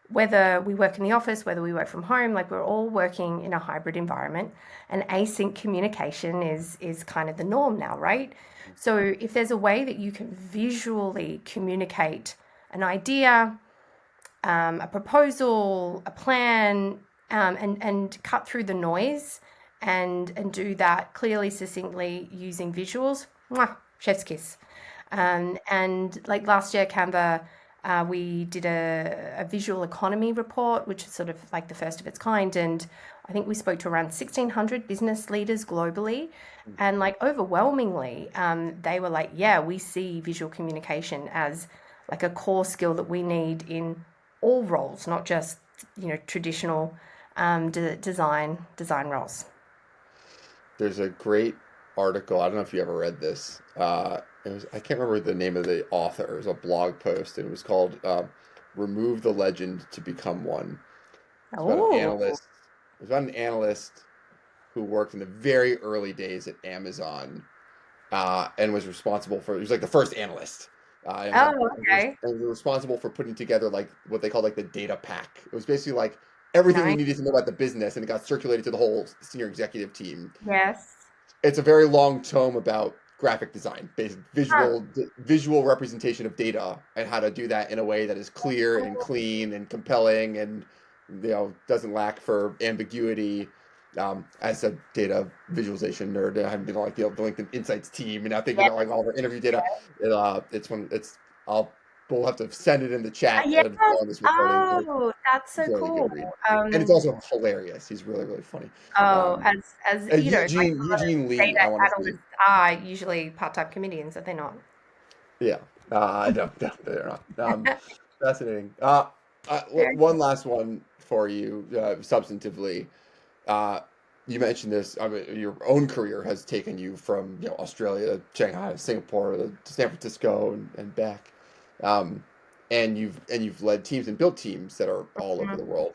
Speaker 2: whether we work in the office, whether we work from home, like we're all working in a hybrid environment, and async communication is kind of the norm now, right? So if there's a way that you can visually communicate an idea, a proposal, a plan, and cut through the noise and do that clearly, succinctly using visuals, mwah, chef's kiss. And like last year, Canva, we did a visual economy report, which is sort of like the first of its kind. And I think we spoke to around 1,600 business leaders globally. And like overwhelmingly, they were like, yeah, we see visual communication as like a core skill that we need in all roles, not just, traditional design roles.
Speaker 1: There's a great article. I don't know if you ever read this. I can't remember the name of the author. It was a blog post, and it was called "Remove the Legend to Become One." It's about an
Speaker 2: Oh,
Speaker 1: analyst. It was about an analyst who worked in the very early days at Amazon, and was responsible for. He was like the first analyst. And was,
Speaker 2: oh, okay.
Speaker 1: and was responsible for putting together like what they called like the data pack. It was basically like everything you
Speaker 2: Nice.
Speaker 1: needed to know about the business, and it got circulated to the whole senior executive team.
Speaker 2: Yes.
Speaker 1: It's a very long tome about graphic design, basic
Speaker 2: Huh.
Speaker 1: visual representation of data and how to do that in a way that is clear and
Speaker 2: Cool.
Speaker 1: clean and compelling and doesn't lack for ambiguity. As a data visualization nerd, I've been like the LinkedIn Insights team, and now thinking
Speaker 2: Yes.
Speaker 1: about like all of our interview data. It's when it's I'll we'll have to send it in the chat
Speaker 2: Yes.
Speaker 1: on this recording.
Speaker 2: Oh, that's so
Speaker 1: Very good
Speaker 2: cool.
Speaker 1: read, and it's
Speaker 2: Um,
Speaker 1: also hilarious. He's really really funny.
Speaker 2: oh,
Speaker 1: Um,
Speaker 2: as
Speaker 1: and
Speaker 2: like
Speaker 1: Eugene
Speaker 2: a lot of
Speaker 1: Eugene Lee,
Speaker 2: data
Speaker 1: I want to say.
Speaker 2: analysts are usually part-time comedians, are they not?
Speaker 1: Yeah. No, no, they're not. Fascinating.
Speaker 2: Very
Speaker 1: One last one for you, substantively. Uh, you mentioned this. I mean, your own career has taken you from Australia, Shanghai, Singapore, to San Francisco, and back. Um, and you've led teams and built teams that are all over
Speaker 2: cool.
Speaker 1: the world.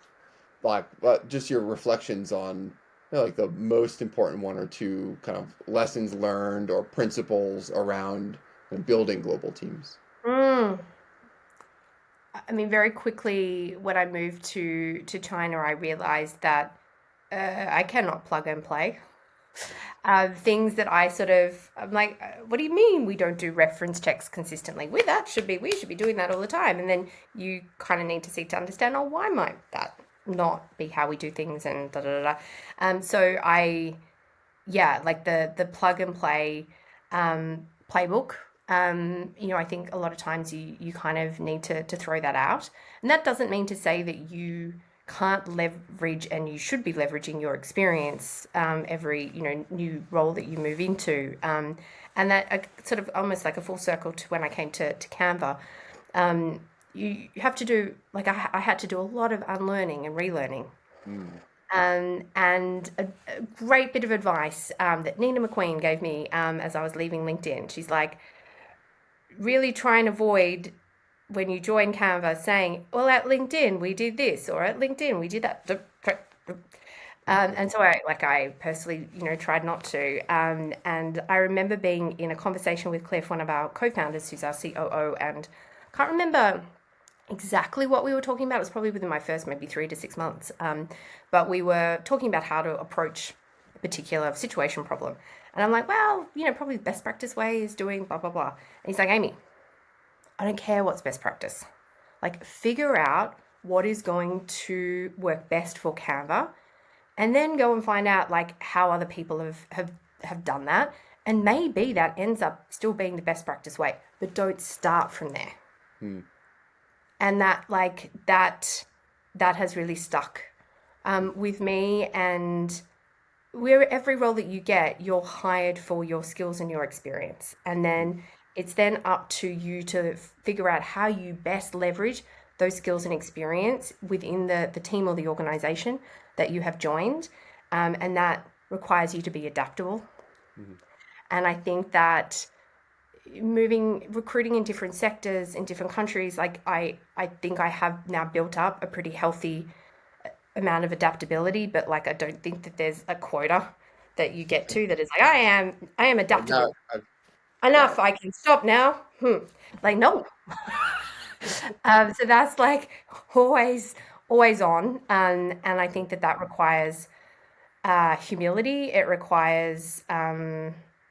Speaker 1: Like, but just your reflections on like the most important one or two kind of lessons learned or principles around building global teams.
Speaker 2: Mm. I mean, very quickly when I moved to China, I realized that I cannot plug and play. Things that I'm like, what do you mean we don't do reference checks consistently? We should be doing that all the time. And then you kind of need to seek to understand, oh, why might that not be how we do things and da da da da. So yeah, like the plug and play playbook. I think a lot of times you kind of need to throw that out, and that doesn't mean to say that you can't leverage, and you should be leveraging your experience every new role that you move into, and that sort of almost like a full circle to when I came to Canva. You have to do like I had to do a lot of unlearning and relearning.
Speaker 1: Mm.
Speaker 2: And a great bit of advice that Nina McQueen gave me as I was leaving LinkedIn. She's like, really try and avoid when you join Canva saying, well, at LinkedIn we did this, or at LinkedIn we did that. And so I personally, tried not to. And I remember being in a conversation with Cliff, one of our co-founders, who's our COO, and can't remember exactly what we were talking about. It was probably within my first maybe 3 to 6 months. But we were talking about how to approach a particular situation problem. And I'm like, well, probably the best practice way is doing blah, blah, blah. And he's like, Amy, I don't care what's best practice. Like, figure out what is going to work best for Canva, and then go and find out like how other people have done that. And maybe that ends up still being the best practice way, but don't start from there.
Speaker 1: Mm.
Speaker 2: And that has really stuck with me. And where every role that you get, you're hired for your skills and your experience, and then it's then up to you to figure out how you best leverage those skills and experience within the team or the organization that you have joined, and that requires you to be adaptable.
Speaker 1: Mm.
Speaker 2: And I think that moving recruiting in different sectors in different countries, like I think I have now built up a pretty healthy amount of adaptability, but like I don't think that there's a quota that you get to that is like I am
Speaker 1: Now
Speaker 2: adaptable
Speaker 1: I've got
Speaker 2: enough,
Speaker 1: it.
Speaker 2: I can stop now. Like, no. So that's like always, always on. And I think that that requires humility. It requires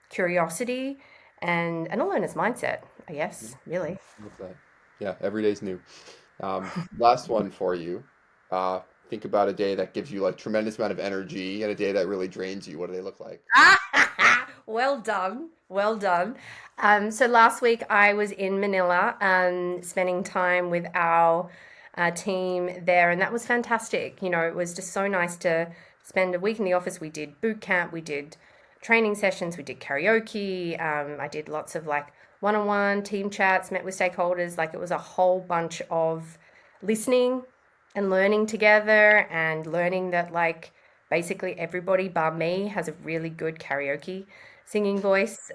Speaker 2: curiosity and a learner's mindset, I
Speaker 1: Yeah,
Speaker 2: guess, really.
Speaker 1: love that. Yeah, every day's new. Last one for you. Uh, think about a day that gives you like tremendous amount of energy and a day that really drains you. What do they look like?
Speaker 2: Well done. Well done. So last week I was in Manila spending time with our team there, and that was fantastic. You know, it was just so nice to spend a week in the office. We did boot camp, we did training sessions, we did karaoke. I did lots of like one on one team chats, met with stakeholders. Like it was a whole bunch of listening and learning together and learning that like basically everybody bar me has a really good karaoke singing voice.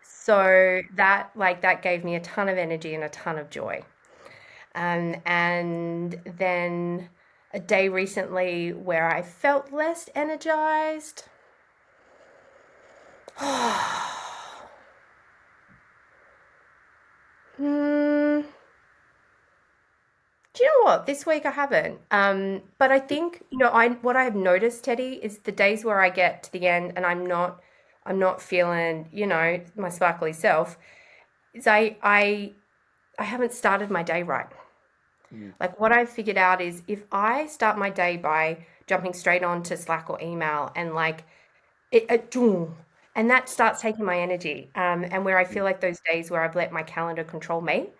Speaker 2: So that like that gave me a ton of energy and a ton of joy. And then a day recently where I felt less energized. Hmm. Do you know what? This week I haven't. But I think, you know, I what I've noticed, Teddy, is the days where I get to the end and I'm not feeling, you know, my sparkly self, is I haven't started my day right.
Speaker 1: Mm,
Speaker 2: Like what I've figured out is if I start my day by jumping straight on to Slack or email and like doom, and that starts taking my energy. And where I
Speaker 1: mm,
Speaker 2: feel like those days where I've let my calendar control me,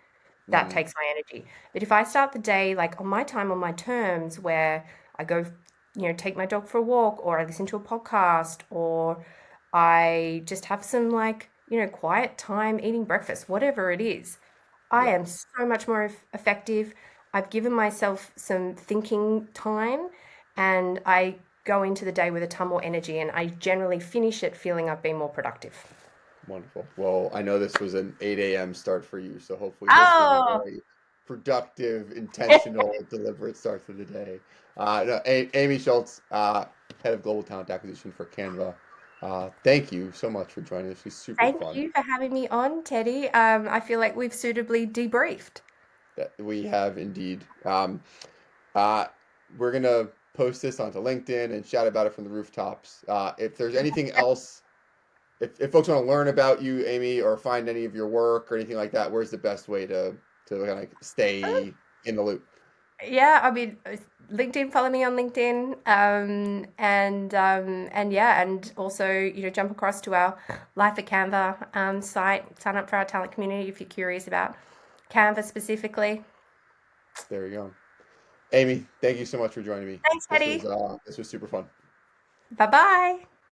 Speaker 2: that
Speaker 1: mm,
Speaker 2: takes my energy. But if I start the day like on my time, on my terms, where I go, you know, take my dog for a walk, or I listen to a podcast, or I just have some like, you know, quiet time eating breakfast, whatever it is, I
Speaker 1: yeah,
Speaker 2: am so much more effective. I've given myself some thinking time and I go into the day with a ton more energy and I generally finish it feeling I've been more productive.
Speaker 1: wonderful. Well, I know this was an 8 a.m. start for you, so hopefully this was a
Speaker 2: Oh,
Speaker 1: very productive, intentional, deliberate start to the day. No, Amy Schultz, head of global talent acquisition for Canva. Thank you so much for joining us. It was super
Speaker 2: thank
Speaker 1: fun.
Speaker 2: you for having me on, Teddy. I feel like we've suitably debriefed.
Speaker 1: That we have indeed. Uh, we're gonna post this onto LinkedIn and shout about it from the rooftops. If there's anything else, if folks want to learn about you, Amy, or find any of your work or anything like that, where's the best way to kind of stay in the loop?
Speaker 2: Yeah, I mean, LinkedIn, follow me on LinkedIn. And yeah, and also, you know, jump across to our Life at Canva site, sign up for our talent community if you're curious about Canva specifically.
Speaker 1: There you go. Amy, thank you so much for joining me.
Speaker 2: Thanks, Teddy.
Speaker 1: This was super fun.
Speaker 2: Bye bye.